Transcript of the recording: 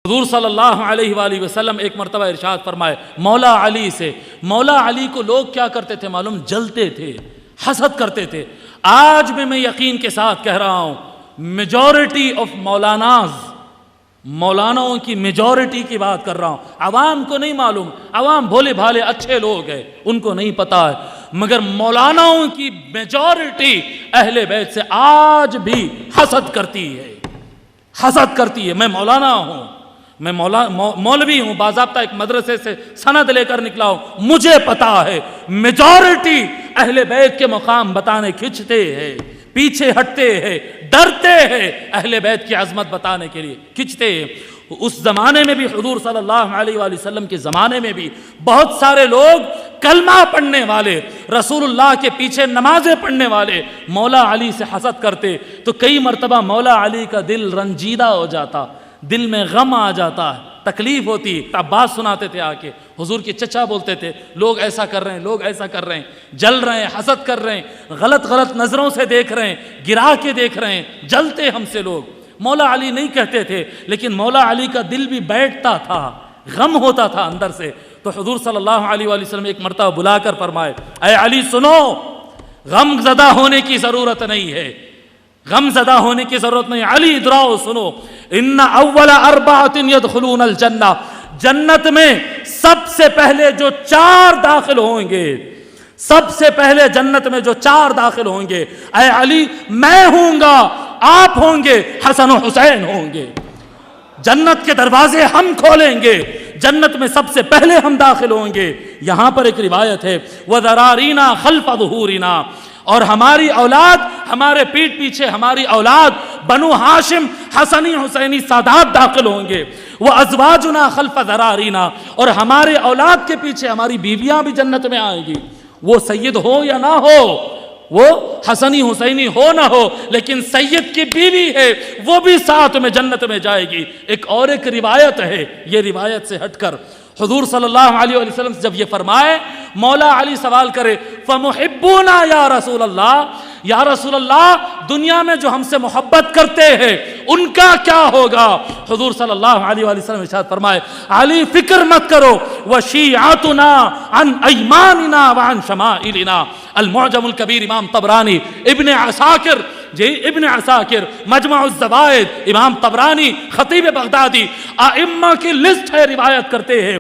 حضور صلی اللہ علیہ وآلہ وسلم ایک مرتبہ ارشاد فرمائے مولا علی سے، مولا علی کو لوگ کیا کرتے تھے معلوم؟ جلتے تھے، حسد کرتے تھے۔ آج بھی میں یقین کے ساتھ کہہ رہا ہوں، میجورٹی آف مولاناؤں کی میجورٹی کی بات کر رہا ہوں، عوام کو نہیں معلوم، عوام بھولے بھالے اچھے لوگ ہیں، ان کو نہیں پتا ہے، مگر مولاناؤں کی میجورٹی اہل بیت سے آج بھی حسد کرتی ہے، حسد کرتی ہے۔ میں مولانا ہوں، میں مولوی ہوں، باضابطہ ایک مدرسے سے سند لے کر نکلا ہوں، مجھے پتا ہے میجورٹی اہل بیت کے مقام بتانے کھنچتے ہیں، پیچھے ہٹتے ہیں، ڈرتے ہیں، اہل بیت کی عظمت بتانے کے لیے کھنچتے ہیں۔ اس زمانے میں بھی، حضور صلی اللہ علیہ وآلہ وسلم کے زمانے میں بھی بہت سارے لوگ کلمہ پڑھنے والے، رسول اللہ کے پیچھے نمازیں پڑھنے والے مولا علی سے حسد کرتے، تو کئی مرتبہ مولا علی کا دل رنجیدہ ہو جاتا، دل میں غم آ جاتا ہے، تکلیف ہوتی۔ عباس سناتے تھے آ کے، حضور کے چچا بولتے تھے لوگ ایسا کر رہے ہیں، لوگ ایسا کر رہے ہیں، جل رہے ہیں، حسد کر رہے ہیں، غلط نظروں سے دیکھ رہے ہیں، گرا کے دیکھ رہے ہیں، جلتے ہم سے لوگ۔ مولا علی نہیں کہتے تھے، لیکن مولا علی کا دل بھی بیٹھتا تھا، غم ہوتا تھا اندر سے۔ تو حضور صلی اللہ علیہ وآلہ وسلم ایک مرتبہ بلا کر فرمائے اے علی سنو، غم زدہ ہونے کی ضرورت نہیں ہے، غم زدہ ہونے کی ضرورت نہیں، علی ادراؤ سنو، ان اول اربعۃ يدخلون الجنہ، جنت میں سب سے پہلے جو 4 داخل ہوں گے، سب سے پہلے جنت میں جو 4 داخل ہوں گے، اے علی میں ہوں گا، آپ ہوں گے، حسن و حسین ہوں گے، جنت کے دروازے ہم کھولیں گے، جنت میں سب سے پہلے ہم داخل ہوں گے۔ یہاں پر ایک روایت ہے وَذَرَارِينَا خَلْفَ ظُهُورِنَا، اور ہماری اولاد، ہمارے پیٹ پیچھے ہماری اولاد بنو ہاشم حسنی حسینی سادات داخل ہوں گے، وَأَزْوَاجُنَا خَلْفَ ذَرَارِينَا، اور ہمارے اولاد کے پیچھے ہماری بیویاں بھی جنت میں آئیں گی، وہ سید ہو یا نہ ہو، وہ حسنی حسینی ہو نہ ہو، لیکن سید کی بیوی ہے، وہ بھی ساتھ میں جنت میں جائے گی۔ ایک روایت ہے، یہ روایت سے ہٹ کر حضور صلی اللہ علیہ وسلم سے جب یہ فرمائے، مولا علی سوال کرے فَمُحِبُّونَا یا رسول اللہ، یا رسول اللہ دنیا میں جو ہم سے محبت کرتے ہیں ان کا کیا ہوگا؟ حضور صلی اللہ علیہ وسلم ارشاد فرمائے علی فکر مت کرو، وَشِيعَتُنَا عَنْ أَيْمَانِنَا وَعَنْ شَمَائِلِنَا۔ المعجم الکبیر امام طبرانی، ابن عساکر مجمع الزوائد امام طبرانی، خطیب بغدادی، ائمہ کی لسٹ ہے، روایت کرتے ہیں